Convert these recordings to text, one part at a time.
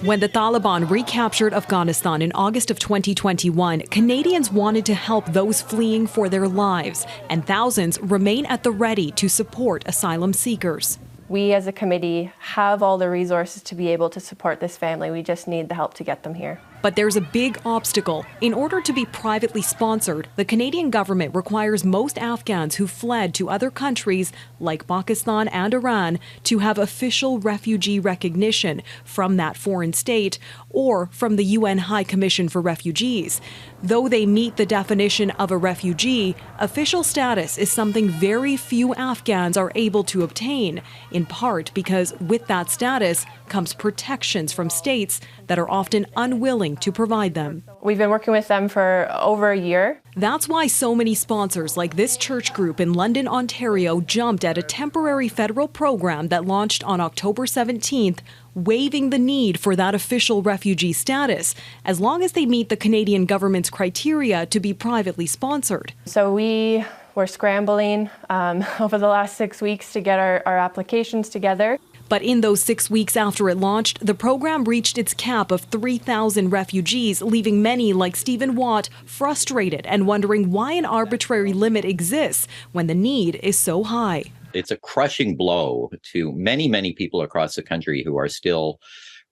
When the Taliban recaptured Afghanistan in August of 2021, Canadians wanted to help those fleeing for their lives, and thousands remain at the ready to support asylum seekers. We as a committee have all the resources to be able to support this family. We just need the help to get them here. But there's a big obstacle. In order to be privately sponsored, the Canadian government requires most Afghans who fled to other countries like Pakistan and Iran to have official refugee recognition from that foreign state or from the UN High Commission for Refugees. Though they meet the definition of a refugee, official status is something very few Afghans are able to obtain, in part because with that status comes protections from states that are often unwilling to provide them. We've been working with them for over a year. That's why so many sponsors like this church group in London, Ontario, jumped at a temporary federal program that launched on October 17th, waiving the need for that official refugee status, as long as they meet the Canadian government's criteria to be privately sponsored. So we were scrambling over the last 6 weeks to get our applications together. But in those 6 weeks after it launched, the program reached its cap of 3,000 refugees, leaving many like Stephen Watt frustrated and wondering why an arbitrary limit exists when the need is so high. It's a crushing blow to many, many people across the country who are still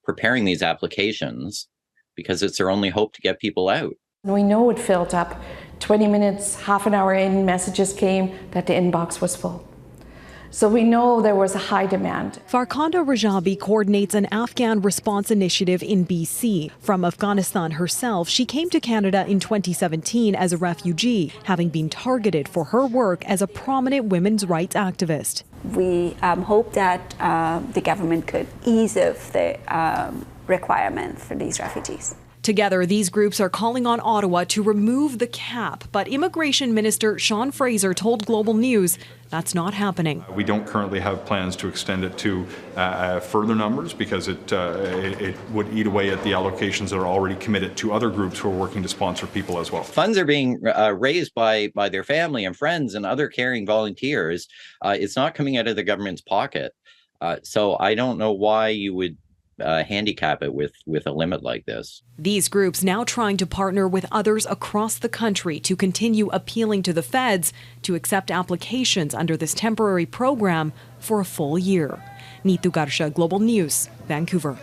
preparing these applications because it's their only hope to get people out. We know it filled up. 20 minutes, half an hour in, messages came that the inbox was full. So we know there was a high demand. Farkhanda Rajabi coordinates an Afghan response initiative in BC. From Afghanistan herself, she came to Canada in 2017 as a refugee, having been targeted for her work as a prominent women's rights activist. We hope that the government could ease off the requirement for these refugees. Together, these groups are calling on Ottawa to remove the cap, but Immigration Minister Sean Fraser told Global News that's not happening. We don't currently have plans to extend it to further numbers because it would eat away at the allocations that are already committed to other groups who are working to sponsor people as well. Funds are being raised by their family and friends and other caring volunteers. It's not coming out of the government's pocket. So I don't know why you would handicap it with a limit like this. These groups now trying to partner with others across the country to continue appealing to the feds to accept applications under this temporary program for a full year. Neetu Garcha, Global News, Vancouver.